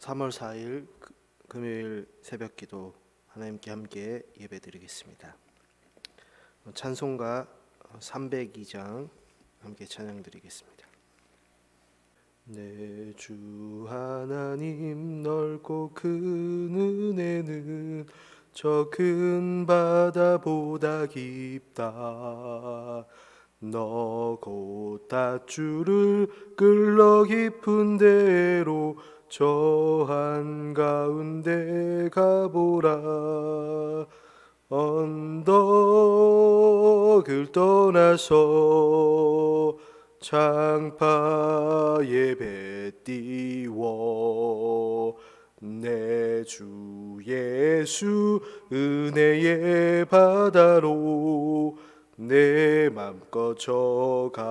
3월 4일 금요일 새벽기도 하나님께 함께 예배드리겠습니다. 찬송가 302장 함께 찬양드리겠습니다. 내 주 하나님 넓고 큰 은혜는 저 큰 바다보다 깊다. 너 곧 닷줄을 끌러 깊은 데로 저 한가운데 가보라. 언덕을 떠나서 창파에 배 띄워 내 주 예수 은혜의 바다로 내 맘껏 져가라.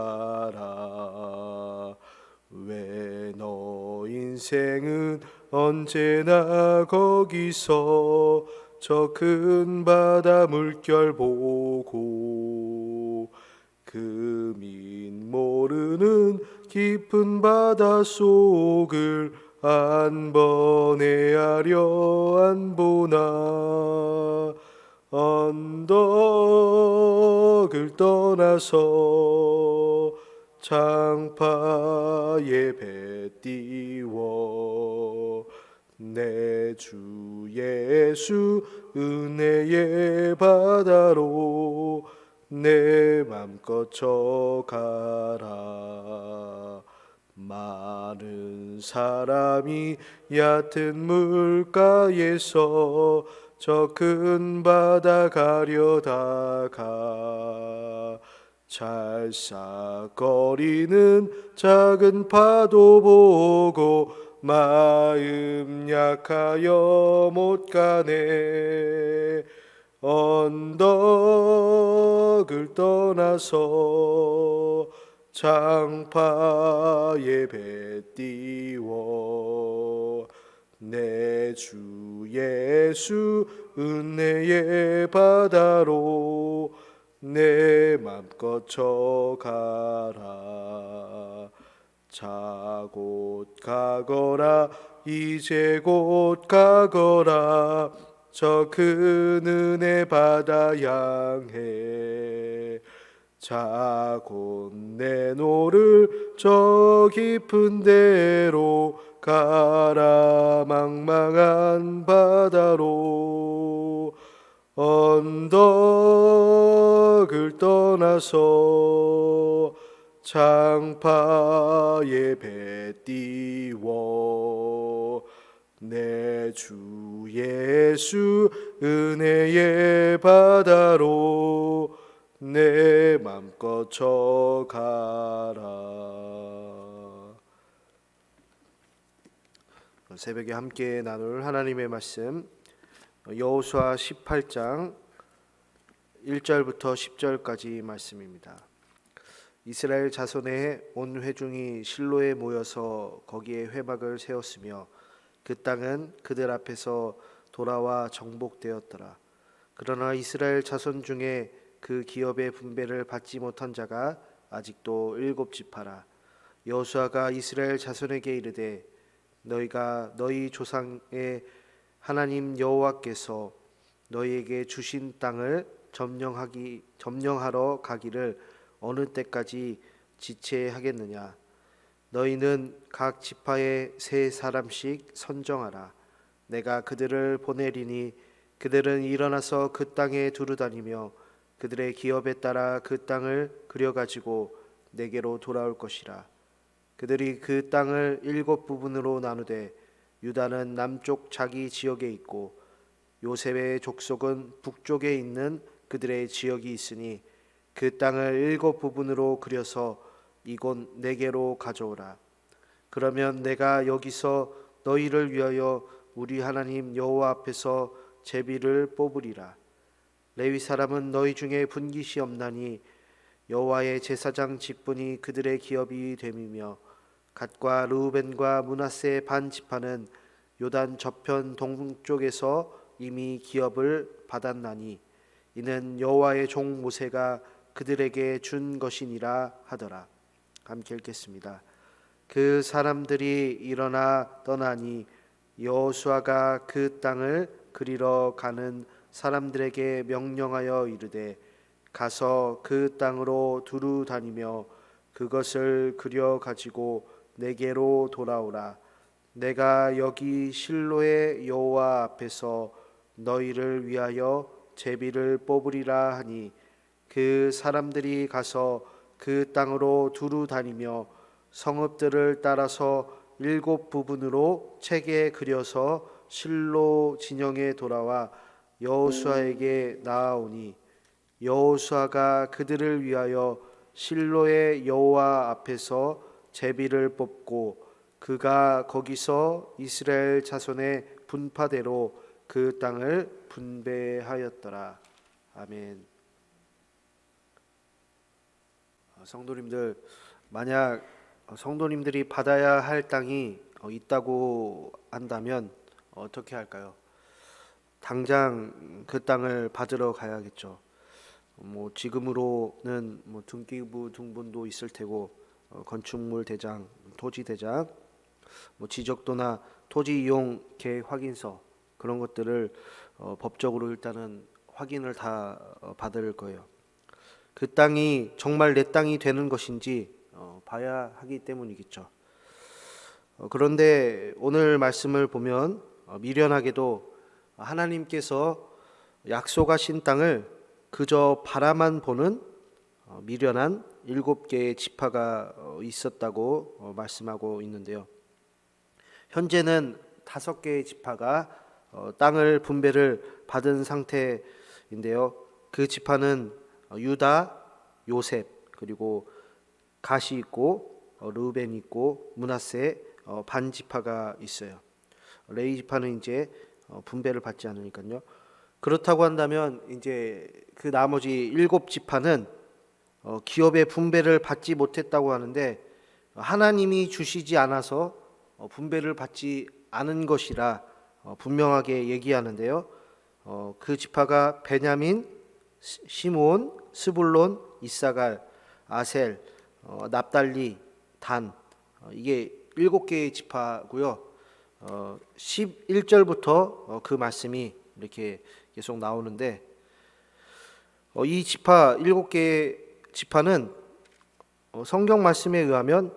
왜 너 인생은 언제나 거기서 저 큰 바다 물결 보고 금인 모르는 깊은 바다 속을 한 번에 하려 안 보나. 언덕을 떠나서 창파에 배 띄워 내 주 예수 은혜의 바다로 내 맘껏 져가라. 많은 사람이 얕은 물가에서 저 큰 바다 가려다가 찰싹거리는 작은 파도 보고 마음 약하여 못 가네. 언덕을 떠나서 창파에 배 띄워 내 주 예수 은혜의 바다로 내 맘껏 져가라. 자 곧 가거라 이제 곧 가거라 저 큰 은혜 바다 향해. 자 곧 내노를 저 깊은 데로 가라. 망망한 바다로 언덕을 떠나서 창파에 배 띄워 내 주 예수 은혜의 바다로 내 맘껏 져가라. 새벽에 함께 나눌 하나님의 말씀 여호수아 18장 1절부터 10절까지 말씀입니다. 이스라엘 자손의 온 회중이 실로에 모여서 거기에 회막을 세웠으며 그 땅은 그들 앞에서 돌아와 정복되었더라. 그러나 이스라엘 자손 중에 그 기업의 분배를 받지 못한 자가 아직도 7지파라. 여호수아가 이스라엘 자손에게 이르되 너희가 너희 조상의 하나님 여호와께서 너희에게 주신 땅을 점령하러 가기를 어느 때까지 지체하겠느냐. 너희는 각 지파에 3사람씩 선정하라. 내가 그들을 보내리니 그들은 일어나서 그 땅에 두루다니며 그들의 기업에 따라 그 땅을 그려가지고 내게로 돌아올 것이라. 그들이 그 땅을 7부분으로 나누되 유다는 남쪽 자기 지역에 있고 요셉의 족속은 북쪽에 있는 그들의 지역이 있으니 그 땅을 7부분으로 그려서 이곳 내게로 가져오라. 그러면 내가 여기서 너희를 위하여 우리 하나님 여호와 앞에서 제비를 뽑으리라. 레위 사람은 너희 중에 분깃이 없나니 여호와의 제사장 직분이 그들의 기업이 됨이며 갓과 르우벤과 므낫세 반 지파는 요단 저편 동쪽에서 이미 기업을 받았나니 이는 여호와의 종 모세가 그들에게 준 것이니라 하더라. 함께 읽겠습니다. 그 사람들이 일어나 떠나니 여호수아가 그 땅을 그리러 가는 사람들에게 명령하여 이르되 가서 그 땅으로 두루 다니며 그것을 그려 가지고 내게로 돌아오라. 내가 여기 실로의 여호와 앞에서 너희를 위하여 제비를 뽑으리라 하니 그 사람들이 가서 그 땅으로 두루 다니며 성읍들을 따라서 7 부분으로 책에 그려서 실로 진영에 돌아와 여호수아에게 나아오니 여호수아가 그들을 위하여 실로의 여호와 앞에서 제비를 뽑고 그가 거기서 이스라엘 자손의 분파대로 그 땅을 분배하였더라. 아멘. 성도님들, 만약 성도님들이 받아야 할 땅이 있다고 한다면 어떻게 할까요? 당장 그 땅을 받으러 가야겠죠. 지금으로는 등기부 등본도 있을 테고 건축물 대장, 토지 대장, 지적도나 토지 이용 계획 확인서 그런 것들을 법적으로 일단은 확인을 다 받을 거예요. 그 땅이 정말 내 땅이 되는 것인지 봐야 하기 때문이겠죠. 그런데 오늘 말씀을 보면 미련하게도 하나님께서 약속하신 땅을 그저 바라만 보는 미련한 7개의 지파가 있었다고 말씀하고 있는데요. 현재는 5개의 지파가 땅을 분배를 받은 상태인데요. 그 지파는 유다, 요셉, 그리고 갓이 있고 르우벤이 있고 므낫세 반 지파가 있어요. 레위 지파는 이제 분배를 받지 않으니까요. 그렇다고 한다면 이제 그 나머지 7 지파는 기업의 분배를 받지 못했다고 하는데 하나님이 주시지 않아서 분배를 받지 않은 것이라 분명하게 얘기하는데요. 그 지파가 베냐민, 시므온, 스불론, 이사갈, 아셀, 납달리, 단, 이게 7개의 지파고요. 11절부터 그 말씀이 이렇게 계속 나오는데 이 지파 7개의 지파는 성경 말씀에 의하면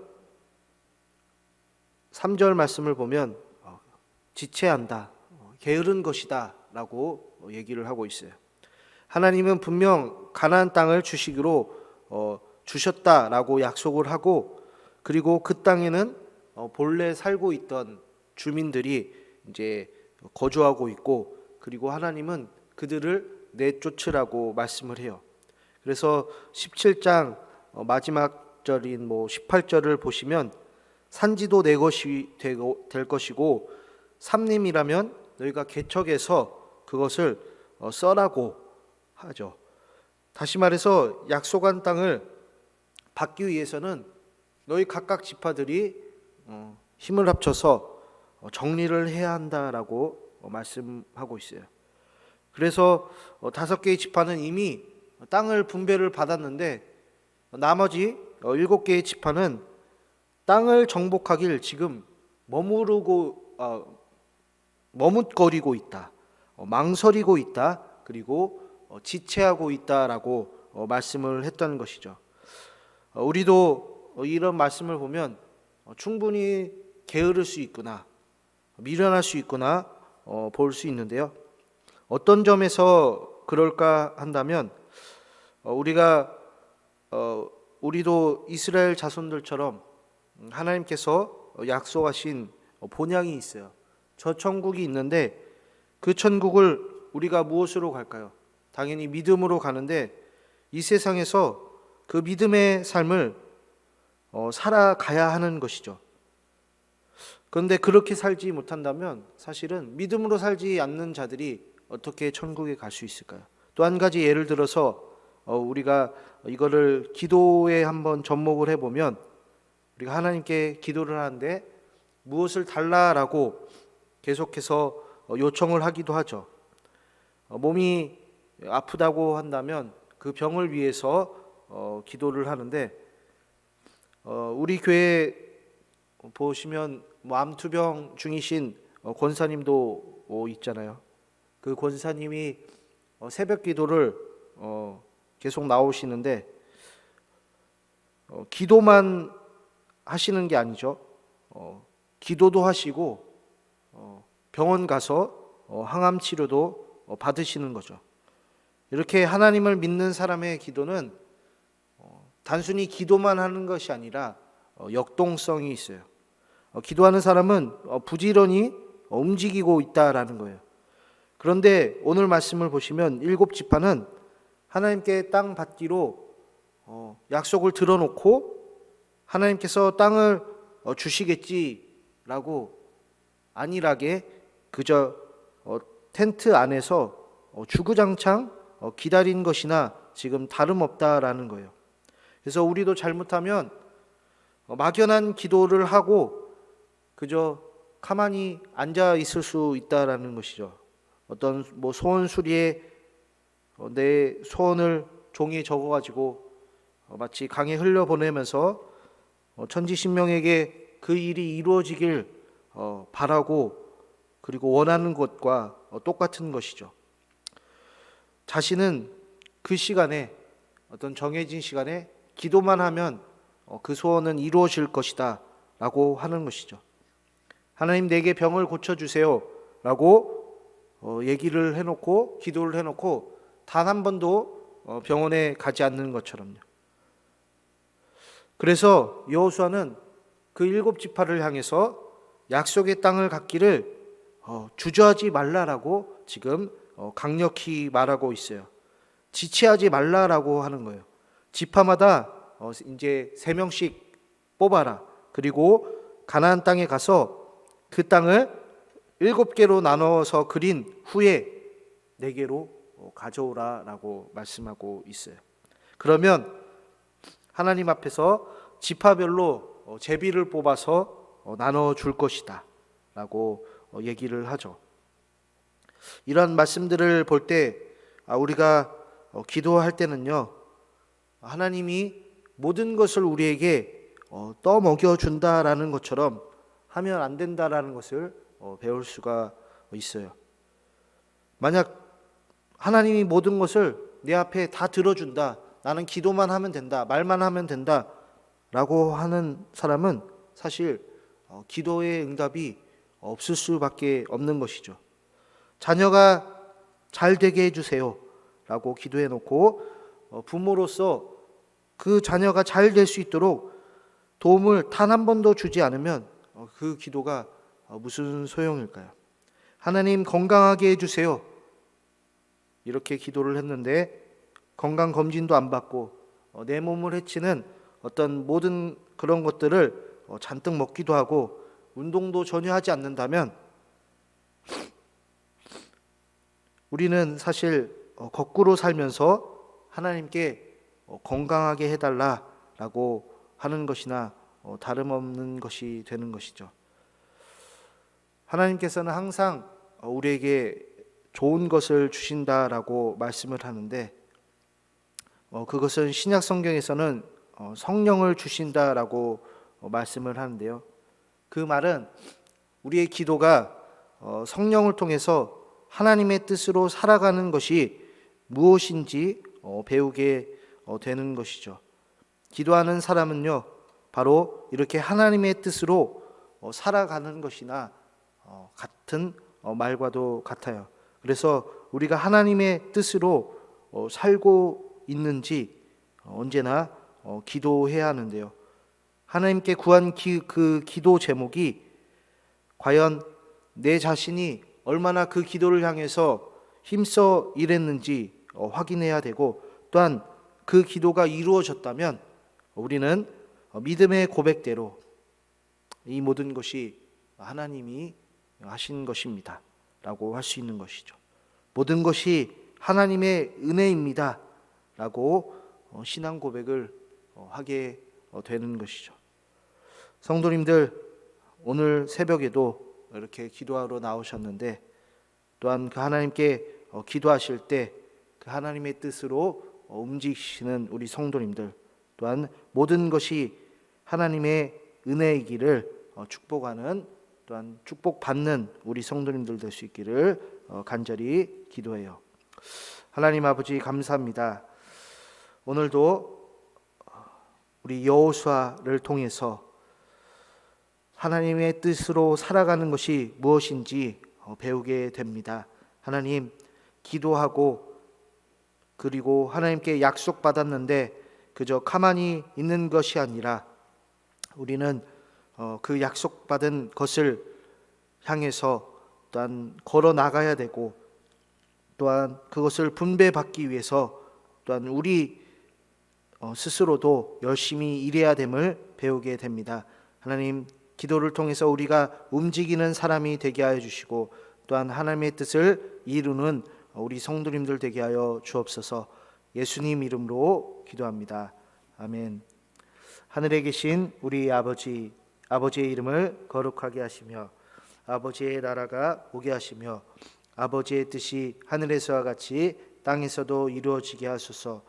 3절 말씀을 보면 지체한다, 게으른 것이다 라고 얘기를 하고 있어요. 하나님은 분명 가나안 땅을 주시기로 주셨다라고 약속을 하고, 그리고 그 땅에는 본래 살고 있던 주민들이 이제 거주하고 있고, 그리고 하나님은 그들을 내쫓으라고 말씀을 해요. 그래서 17장 마지막 절인 18절을 보시면 산지도 내 것이 될 것이고 삼림이라면 너희가 개척해서 그것을 써라고 하죠. 다시 말해서 약속한 땅을 받기 위해서는 너희 각각 지파들이 힘을 합쳐서 정리를 해야 한다라고 말씀하고 있어요. 그래서 5개의 지파는 이미 땅을 분배를 받았는데 나머지 7개의 지파는 땅을 정복하길 지금 머뭇거리고 있다, 망설이고 있다, 그리고 지체하고 있다라고 말씀을 했던 것이죠. 우리도 이런 말씀을 보면 충분히 게으를 수 있구나, 미련할 수 있구나 볼 수 있는데요. 어떤 점에서 그럴까 한다면 우리도 이스라엘 자손들처럼 하나님께서 약속하신 본향이 있어요. 저 천국이 있는데 그 천국을 우리가 무엇으로 갈까요? 당연히 믿음으로 가는데 이 세상에서 그 믿음의 삶을 살아가야 하는 것이죠. 그런데 그렇게 살지 못한다면 사실은 믿음으로 살지 않는 자들이 어떻게 천국에 갈 수 있을까요? 또 한 가지 예를 들어서 우리가 이거를 기도에 한번 접목을 해보면, 우리가 하나님께 기도를 하는데 무엇을 달라라고 계속해서 요청을 하기도 하죠. 몸이 아프다고 한다면 그 병을 위해서 기도를 하는데 우리 교회 보시면 암투병 중이신 권사님도 있잖아요. 그 권사님이 새벽 기도를 계속 나오시는데 기도만 하시는 게 아니죠. 기도도 하시고 병원 가서 항암 치료도 받으시는 거죠. 이렇게 하나님을 믿는 사람의 기도는 단순히 기도만 하는 것이 아니라 역동성이 있어요. 기도하는 사람은 부지런히 움직이고 있다라는 거예요. 그런데 오늘 말씀을 보시면 7지파는 하나님께 땅 받기로 약속을 들어놓고 하나님께서 땅을 주시겠지라고 안일하게 그저 텐트 안에서 주구장창 기다린 것이나 지금 다름없다라는 거예요. 그래서 우리도 잘못하면 막연한 기도를 하고 그저 가만히 앉아 있을 수 있다라는 것이죠. 어떤 소원 수리에 내 소원을 종이에 적어가지고 마치 강에 흘려보내면서 천지신명에게 그 일이 이루어지길 바라고 그리고 원하는 것과 똑같은 것이죠. 자신은 그 시간에 어떤 정해진 시간에 기도만 하면 그 소원은 이루어질 것이다 라고 하는 것이죠. 하나님 내게 병을 고쳐주세요 라고 얘기를 해놓고 기도를 해놓고 단 한 번도 병원에 가지 않는 것처럼요. 그래서 여호수아는 그 7지파를 향해서 약속의 땅을 갖기를 주저하지 말라라고 지금 강력히 말하고 있어요. 지체하지 말라라고 하는 거예요. 지파마다 이제 3명씩 뽑아라. 그리고 가나안 땅에 가서 그 땅을 7개로 나눠서 그린 후에 4개로 가져오라라고 말씀하고 있어요. 그러면 하나님 앞에서 지파별로 제비를 뽑아서 나눠줄 것이다 라고 얘기를 하죠. 이런 말씀들을 볼 때 우리가 기도할 때는요, 하나님이 모든 것을 우리에게 떠먹여 준다라는 것처럼 하면 안 된다라는 것을 배울 수가 있어요. 만약 하나님이 모든 것을 내 앞에 다 들어준다, 나는 기도만 하면 된다, 말만 하면 된다 라고 하는 사람은 사실 기도의 응답이 없을 수밖에 없는 것이죠. 자녀가 잘 되게 해주세요 라고 기도해 놓고 부모로서 그 자녀가 잘 될 수 있도록 도움을 단 한 번도 주지 않으면 그 기도가 무슨 소용일까요? 하나님 건강하게 해주세요 이렇게 기도를 했는데 건강검진도 안 받고 내 몸을 해치는 어떤 모든 그런 것들을 잔뜩 먹기도 하고 운동도 전혀 하지 않는다면 우리는 사실 거꾸로 살면서 하나님께 건강하게 해달라라고 하는 것이나 다름없는 것이 되는 것이죠. 하나님께서는 항상 우리에게 좋은 것을 주신다라고 말씀을 하는데 그것은 신약 성경에서는 성령을 주신다라고 말씀을 하는데요. 그 말은 우리의 기도가 성령을 통해서 하나님의 뜻으로 살아가는 것이 무엇인지 배우게 되는 것이죠. 기도하는 사람은요, 바로 이렇게 하나님의 뜻으로 살아가는 것이나 같은 말과도 같아요. 그래서 우리가 하나님의 뜻으로 살고 있는지 언제나 기도해야 하는데요. 하나님께 구한 그 기도 제목이 과연 내 자신이 얼마나 그 기도를 향해서 힘써 일했는지 확인해야 되고, 또한 그 기도가 이루어졌다면 우리는 믿음의 고백대로 이 모든 것이 하나님이 하신 것입니다 라고 할 수 있는 것이죠. 모든 것이 하나님의 은혜입니다 라고 신앙 고백을 하게 되는 것이죠. 성도님들, 오늘 새벽에도 이렇게 기도하러 나오셨는데 또한 그 하나님께 기도하실 때 그 하나님의 뜻으로 움직이시는 우리 성도님들, 또한 모든 것이 하나님의 은혜이기를 축복하는 또한 축복받는 우리 성도님들 될 수 있기를 간절히 기도해요. 하나님 아버지 감사합니다. 오늘도 우리 여호수아를 통해서 하나님의 뜻으로 살아가는 것이 무엇인지 배우게 됩니다. 하나님, 기도하고 그리고 하나님께 약속받았는데 그저 가만히 있는 것이 아니라 우리는 그 약속받은 것을 향해서 또한 걸어 나가야 되고, 또한 그것을 분배받기 위해서 또한 우리 스스로도 열심히 일해야 됨을 배우게 됩니다. 하나님, 기도를 통해서 우리가 움직이는 사람이 되게 하여 주시고, 또한 하나님의 뜻을 이루는 우리 성도님들 되게 하여 주옵소서. 예수님 이름으로 기도합니다. 아멘. 하늘에 계신 우리 아버지, 아버지의 이름을 거룩하게 하시며 아버지의 나라가 오게 하시며 아버지의 뜻이 하늘에서와 같이 땅에서도 이루어지게 하소서.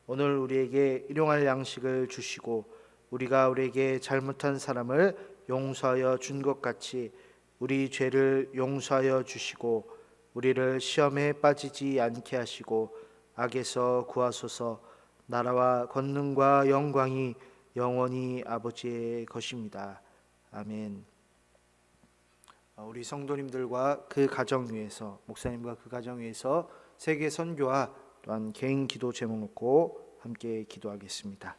오늘 우리에게 일용할 양식을 주시고 우리가 우리에게 잘못한 사람을 용서하여 준 것 같이 우리 죄를 용서하여 주시고 우리를 시험에 빠지지 않게 하시고 악에서 구하소서. 나라와 권능과 영광이 영원히 아버지의 것입니다. 아멘. 우리 성도님들과 그 가정 위에서, 목사님과 그 가정 위에서 세계 선교와 또한 개인 기도 제목 놓고 함께 기도하겠습니다.